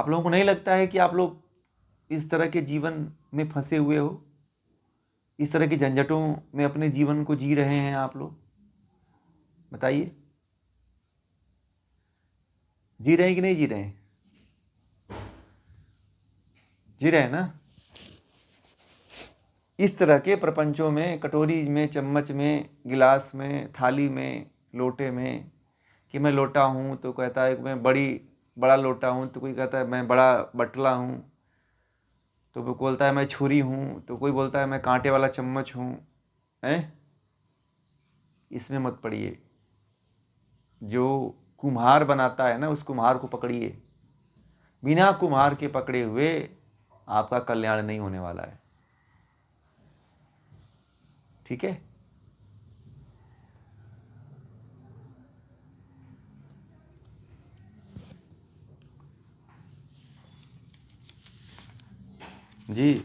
आप लोगों को नहीं लगता है कि आप लोग इस तरह के जीवन में फंसे हुए हो, इस तरह की झंझटों में अपने जीवन को जी रहे हैं आप लोग? बताइए, जी रहे हैं कि नहीं जी रहे हैं? जी रहे हैं ना? इस तरह के प्रपंचों में, कटोरी में, चम्मच में, गिलास में, थाली में, लोटे में, कि मैं लोटा हूँ तो कहता है कि मैं बड़ा लोटा हूँ, तो कोई कहता है मैं बड़ा बटला हूँ, तो कोई बोलता है मैं छुरी हूँ, तो कोई बोलता है मैं कांटे वाला चम्मच हूँ। हैं? इसमें मत पड़िए। जो कुम्हार बनाता है ना, उस कुम्हार को पकड़िए। बिना कुम्हार के पकड़े हुए आपका कल्याण नहीं होने वाला है। ठीक है? जी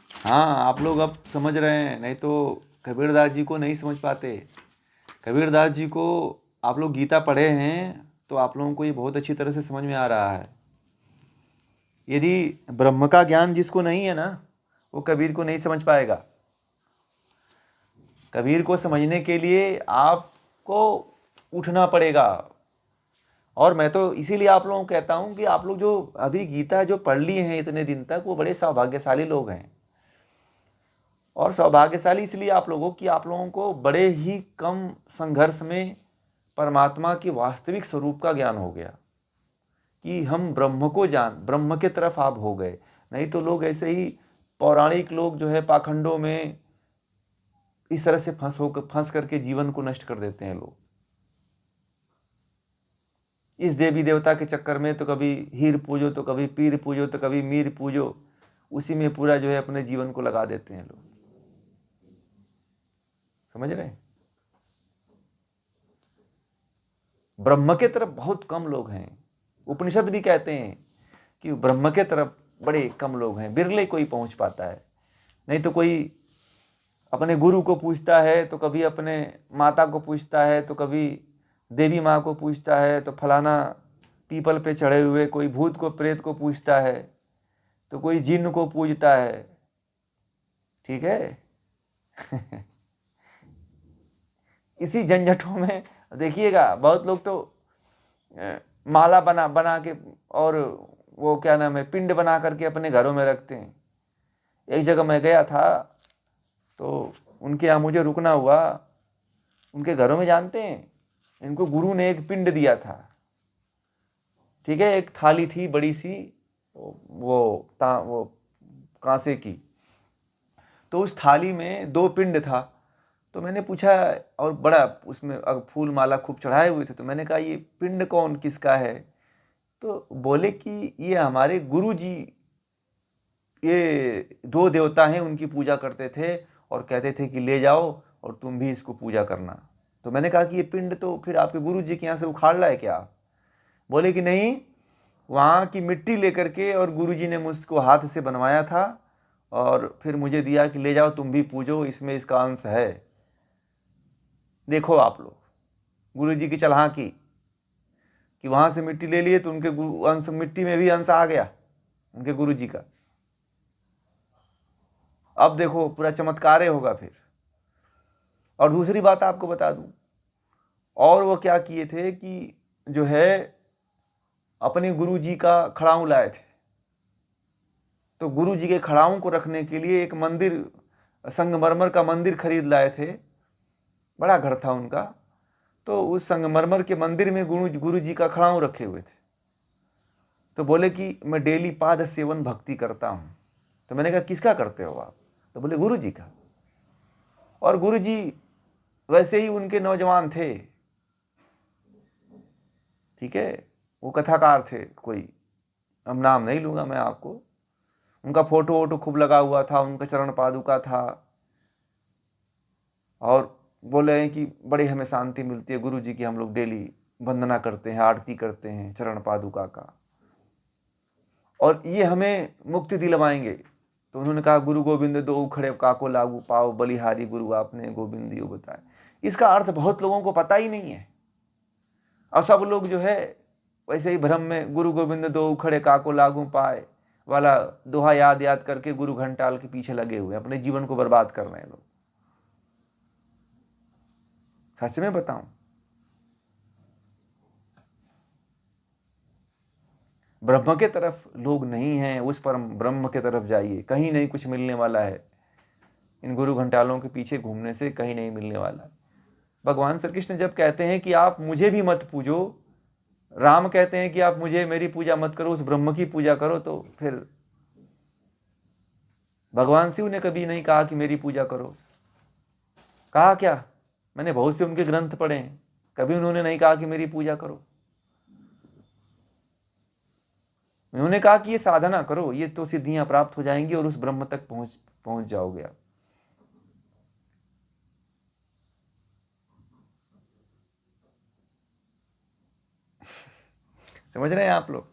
हाँ, आप लोग अब समझ रहे हैं, नहीं तो कबीरदास जी को नहीं समझ पाते। कबीरदास जी को आप लोग गीता पढ़े हैं तो आप लोगों को ये बहुत अच्छी तरह से समझ में आ रहा है। यदि ब्रह्म का ज्ञान जिसको नहीं है ना, वो कबीर को नहीं समझ पाएगा। कबीर को समझने के लिए आपको उठना पड़ेगा। और मैं तो इसीलिए आप लोगों को कहता हूँ कि आप लोग जो अभी गीता जो पढ़ ली हैं इतने दिन तक, वो बड़े सौभाग्यशाली लोग हैं। और सौभाग्यशाली इसलिए आप लोगों की, आप लोगों को बड़े ही कम संघर्ष में परमात्मा की वास्तविक स्वरूप का ज्ञान हो गया कि हम ब्रह्म के तरफ आप हो गए। नहीं तो लोग ऐसे ही पौराणिक लोग जो है पाखंडों में इस तरह से फंस करके जीवन को नष्ट कर देते हैं लोग। इस देवी देवता के चक्कर में तो कभी हीर पूजो, तो कभी पीर पूजो, तो कभी मीर पूजो, उसी में पूरा जो है अपने जीवन को लगा देते हैं लोग। समझ रहे हैं? ब्रह्म के तरफ बहुत कम लोग हैं। उपनिषद भी कहते हैं कि ब्रह्म के तरफ बड़े कम लोग हैं, बिरले कोई पहुंच पाता है। नहीं तो कोई अपने गुरु को पूछता है, तो कभी अपने माता को पूछता है, तो कभी देवी माँ को पूछता है, तो फलाना पीपल पे चढ़े हुए कोई भूत को, प्रेत को पूछता है, तो कोई जिन्न को पूजता है। ठीक है? इसी झंझटों में देखिएगा बहुत लोग तो माला बना बना के, और वो क्या नाम है, पिंड बना करके अपने घरों में रखते हैं। एक जगह मैं गया था तो उनके यहाँ मुझे रुकना हुआ। उनके घरों में जानते हैं, इनको गुरु ने एक पिंड दिया था। ठीक है? एक थाली थी बड़ी सी, वो कांसे की। तो उस थाली में 2 पिंड था। तो मैंने पूछा, और बड़ा उसमें फूल माला खूब चढ़ाए हुए थे, तो मैंने कहा ये पिंड कौन किसका है? तो बोले कि ये हमारे गुरु जी, ये 2 देवता हैं, उनकी पूजा करते थे और कहते थे कि ले जाओ और तुम भी इसको पूजा करना। तो मैंने कहा कि ये पिंड तो फिर आपके गुरु जी के यहाँ से उखाड़ लाए क्या? बोले कि नहीं, वहाँ की मिट्टी लेकर के और गुरु जी ने मुझको हाथ से बनवाया था और फिर मुझे दिया कि ले जाओ तुम भी पूजो, इसमें इसका अंश है। देखो आप लोग गुरु जी की चालाकी कि वहाँ से मिट्टी ले लिए तो उनके अंश, मिट्टी में भी अंश आ गया उनके गुरु जी का। अब देखो पूरा चमत्कार होगा फिर। और दूसरी बात आपको बता दूं, और वो क्या किए थे कि जो है अपने गुरु जी का खड़ाऊं लाए थे। तो गुरु जी के खड़ाऊं को रखने के लिए एक मंदिर, संगमरमर का मंदिर खरीद लाए थे। बड़ा घर था उनका। तो उस संगमरमर के मंदिर में गुरु जी का खड़ाऊं रखे हुए थे। तो बोले कि मैं डेली पाद सेवन भक्ति करता हूँ। तो मैंने कहा किसका करते हो आप? तो बोले गुरु जी का। और गुरु जी वैसे ही उनके नौजवान थे। ठीक है? वो कथाकार थे कोई, अब नाम नहीं लूँगा मैं आपको। उनका फोटो वोटो खूब लगा हुआ था, उनका चरण पादुका था। और बोले हैं कि बड़ी हमें शांति मिलती है, गुरु जी की हम लोग डेली वंदना करते हैं, आरती करते हैं चरण पादुका का, और ये हमें मुक्ति दिलवाएंगे। तो उन्होंने कहा गुरु गोविंद दो उखड़े काको लागू पाओ, बलिहारी गुरु आपने गोविंद यो बताए। इसका अर्थ बहुत लोगों को पता ही नहीं है, और सब लोग जो है वैसे ही भ्रम में गुरु गोविंद दो उखड़े काको लागू पाए वाला दोहा याद याद करके गुरु घंटाल के पीछे लगे हुए, अपने जीवन को बर्बाद कर रहे हैं लोग। सच में बताऊं, ब्रह्म के तरफ लोग नहीं हैं, उस परम ब्रह्म के तरफ जाइए, कहीं नहीं कुछ मिलने वाला है। इन गुरु घंटालों के पीछे घूमने से कहीं नहीं मिलने वाला है। भगवान श्री कृष्ण जब कहते हैं कि आप मुझे भी मत पूजो, राम कहते हैं कि आप मुझे मेरी पूजा मत करो, उस ब्रह्म की पूजा करो, तो फिर भगवान शिव ने कभी नहीं कहा कि मेरी पूजा करो। कहा क्या? मैंने बहुत से उनके ग्रंथ पढ़े हैं, कभी उन्होंने नहीं कहा कि मेरी पूजा करो। उन्होंने कहा कि ये साधना करो, ये तो सिद्धियां प्राप्त हो जाएंगी और उस ब्रह्म तक पहुंच जाओगे आप। समझ रहे हैं आप लोग?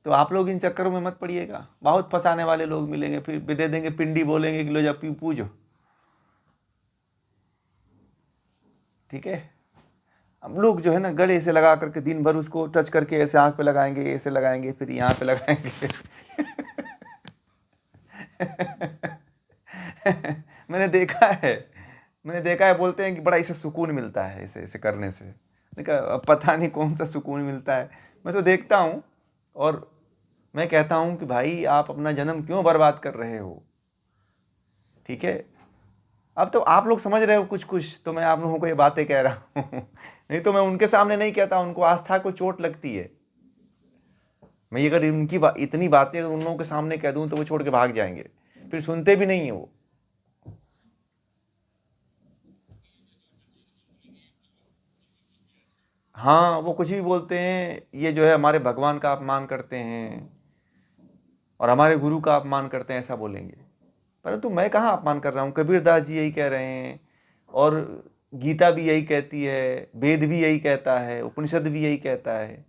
तो आप लोग इन चक्करों में मत पड़िएगा, बहुत फंसाने वाले लोग मिलेंगे, फिर दे देंगे पिंडी, बोलेंगे कि लो जा पूजो। ठीक है, अब लोग जो है ना गले से लगा करके दिन भर उसको टच करके ऐसे आंख पे लगाएंगे, ऐसे लगाएंगे, फिर यहाँ पे लगाएंगे। मैंने देखा है, बोलते हैं कि बड़ा इसे सुकून मिलता है ऐसे ऐसे करने से। अब पता नहीं कौन सा सुकून मिलता है, मैं तो देखता हूँ और मैं कहता हूँ कि भाई आप अपना जन्म क्यों बर्बाद कर रहे हो? ठीक है, अब तो आप लोग समझ रहे हो कुछ कुछ, तो मैं आप लोगों को ये बातें कह रहा हूँ। नहीं तो मैं उनके सामने नहीं कहता, उनको आस्था को चोट लगती है। मैं अगर इनकी इतनी बातें उन लोगों के सामने कह दूं तो वो छोड़ के भाग जाएंगे, फिर सुनते भी नहीं है वो। हाँ, वो कुछ भी बोलते हैं, ये जो है हमारे भगवान का अपमान करते हैं और हमारे गुरु का अपमान करते हैं, ऐसा बोलेंगे। परंतु मैं कहाँ अपमान कर रहा हूँ? कबीरदास जी यही कह रहे हैं, और गीता भी यही कहती है, वेद भी यही कहता है, उपनिषद भी यही कहता है।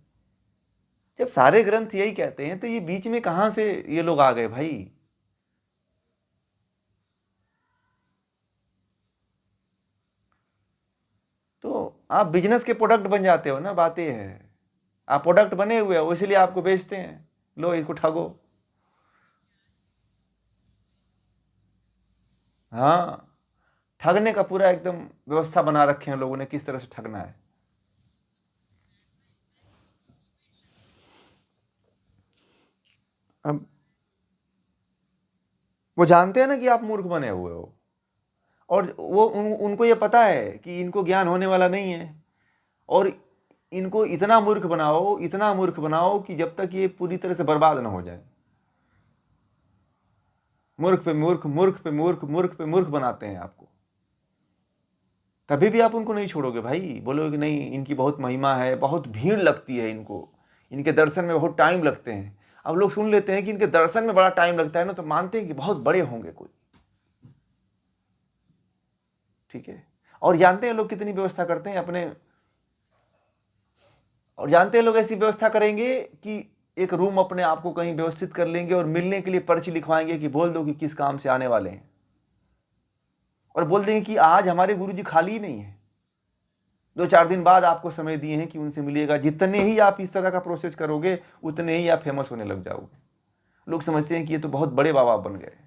जब सारे ग्रंथ यही कहते हैं तो ये बीच में कहाँ से ये लोग आ गए भाई? तो आप बिजनेस के प्रोडक्ट बन जाते हो ना, बात ये है। आप प्रोडक्ट बने हुए हो, इसलिए आपको बेचते हैं, लो इसको ठगो। हाँ, ठगने का पूरा एकदम व्यवस्था बना रखे हैं लोगों ने, किस तरह से ठगना है। अब वो जानते हैं ना कि आप मूर्ख बने हुए हो, और वो उनको ये पता है कि इनको ज्ञान होने वाला नहीं है, और इनको इतना मूर्ख बनाओ, इतना मूर्ख बनाओ कि जब तक ये पूरी तरह से बर्बाद ना हो जाए। मूर्ख पे मूर्ख, मूर्ख पे मूर्ख, मूर्ख पे मूर्ख बनाते हैं आपको। तभी भी आप उनको नहीं छोड़ोगे भाई, बोलोगे कि नहीं इनकी बहुत महिमा है, बहुत भीड़ लगती है इनको, इनके दर्शन में बहुत टाइम लगते हैं। अब लोग सुन लेते हैं कि इनके दर्शन में बड़ा टाइम लगता है ना, तो मानते हैं कि बहुत बड़े होंगे कोई। ठीक है, और जानते हैं लोग कितनी व्यवस्था करते हैं अपने, और जानते हैं लोग ऐसी व्यवस्था करेंगे कि एक रूम अपने आप को कहीं व्यवस्थित कर लेंगे और मिलने के लिए पर्ची लिखवाएंगे कि बोल दो कि किस काम से आने वाले हैं, और बोल देंगे कि आज हमारे गुरुजी खाली ही नहीं है, 2-4 दिन बाद आपको समय दिए हैं कि उनसे मिलिएगा। जितने ही आप इस तरह का प्रोसेस करोगे उतने ही आप फेमस होने लग जाओगे। लोग समझते हैं कि ये तो बहुत बड़े बाबा बन गए।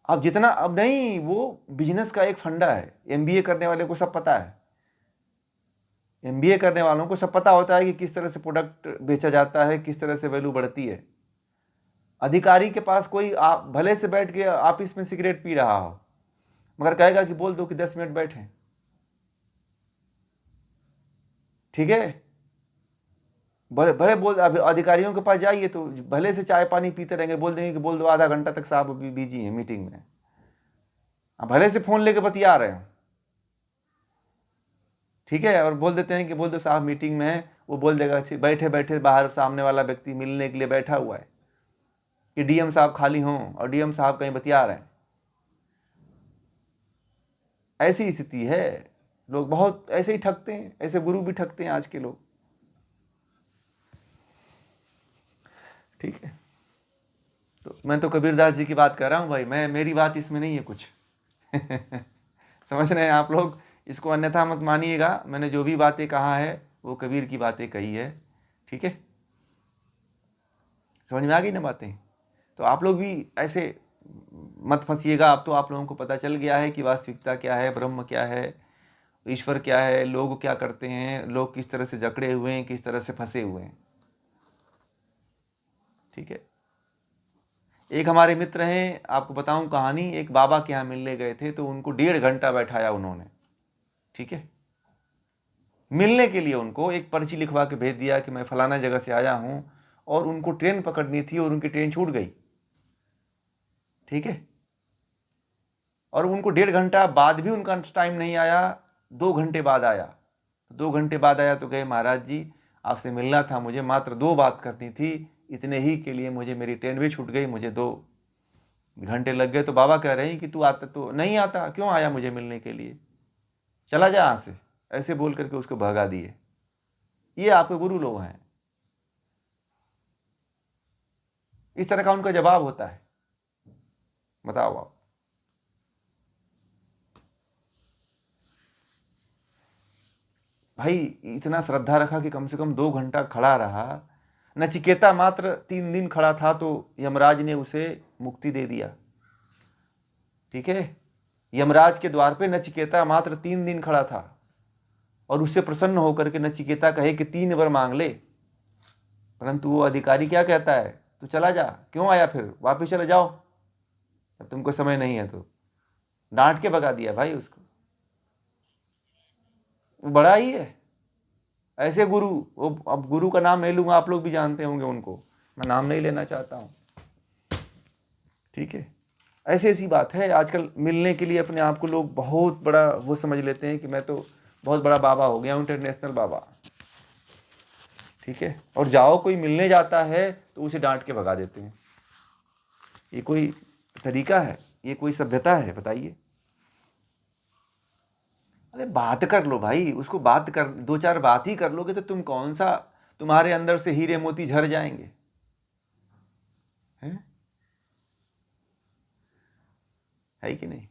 अब जितना, अब नहीं, वो बिजनेस का एक फंडा है, एमबीए करने वाले को सब पता है। एमबीए करने वालों को सब पता होता है कि किस तरह से प्रोडक्ट बेचा जाता है, किस तरह से वैल्यू बढ़ती है। अधिकारी के पास कोई आप भले से बैठ के ऑफिस में सिगरेट पी रहा हो, मगर कहेगा कि बोल दो कि 10 मिनट बैठे। ठीक है, भले भले बोल, अभी अधिकारियों के पास जाइए तो भले से चाय पानी पीते रहेंगे, बोल देंगे कि बोल दो आधा घंटा तक साहब अभी बिजी हैं मीटिंग में। भले से फोन लेके बतिया रहे हैं, ठीक है, और बोल देते हैं कि बोल दो साहब मीटिंग में है। वो बोल देगा बैठे बैठे बाहर सामने वाला व्यक्ति मिलने के लिए बैठा हुआ है कि डीएम साहब खाली हों, और डीएम साहब कहीं बतिया रहे हैं। ऐसी स्थिति है, लोग बहुत ऐसे ही ठगते हैं, ऐसे गुरु भी ठगते हैं आज के लोग। ठीक है, तो मैं तो कबीरदास जी की बात कर रहा हूँ भाई, मेरी बात इसमें नहीं है कुछ। समझ रहे हैं आप लोग, इसको अन्यथा मत मानिएगा। मैंने जो भी बातें कहा है वो कबीर की बातें कही है, ठीक है। समझ में आ गई ना बातें। तो आप लोग भी ऐसे मत फंसिएगा। अब तो आप लोगों को पता चल गया है कि वास्तविकता क्या है, ब्रह्म क्या है, ईश्वर क्या है, लोग क्या करते हैं, लोग किस तरह से जकड़े हुए हैं, किस तरह से फंसे हुए हैं, ठीक है। एक हमारे मित्र हैं, आपको बताऊं कहानी। एक बाबा के यहाँ मिलने गए थे, तो उनको 1.5 घंटा बैठाया उन्होंने, ठीक है। मिलने के लिए उनको एक पर्ची लिखवा के भेज दिया कि मैं फलाना जगह से आया हूं, और उनको ट्रेन पकड़नी थी और उनकी ट्रेन छूट गई, ठीक है। और उनको 1.5 घंटा बाद भी उनका टाइम नहीं आया, 2 घंटे बाद आया। 2 घंटे बाद आया तो गए, महाराज जी आपसे मिलना था मुझे, मात्र 2 बात करनी थी, इतने ही के लिए मुझे मेरी ट्रेन भी छूट गई, मुझे 2 घंटे लग गए। तो बाबा कह रहे हैं कि तू आता तो नहीं आता, क्यों आया मुझे मिलने के लिए, चला जा यहाँ से, ऐसे बोल करके उसको भगा दिए। ये आपके गुरु लोग हैं। इस तरह का उनका जवाब होता है। बताओ आप। भाई इतना श्रद्धा रखा कि कम से कम 2 घंटा खड़ा रहा। नचिकेता मात्र 3 दिन खड़ा था तो यमराज ने उसे मुक्ति दे दिया, ठीक है। यमराज के द्वार पे नचिकेता मात्र 3 दिन खड़ा था, और उससे प्रसन्न होकर के नचिकेता कहे कि 3 वर मांग ले, परंतु वो अधिकारी क्या कहता है, तू चला जा, क्यों आया, फिर वापिस चले जाओ, अब तुमको समय नहीं है। तो डांट के भगा दिया भाई उसको। वो बड़ा ही है ऐसे गुरु। वो अब गुरु का नाम नहीं लूंगा, आप लोग भी जानते होंगे उनको, मैं नाम नहीं लेना चाहता हूँ, ठीक है। ऐसी ऐसी बात है। आजकल मिलने के लिए अपने आप को लोग बहुत बड़ा वो समझ लेते हैं कि मैं तो बहुत बड़ा बाबा हो गया हूँ, इंटरनेशनल बाबा, ठीक है। और जाओ कोई मिलने जाता है तो उसे डांट के भगा देते हैं। ये कोई तरीका है? ये कोई सभ्यता है? बताइए। अरे बात कर लो भाई, उसको बात कर, 2-4 बात ही कर लोगे तो तुम कौन सा, तुम्हारे अंदर से हीरे मोती झर जाएंगे, हैं? है कि नहीं?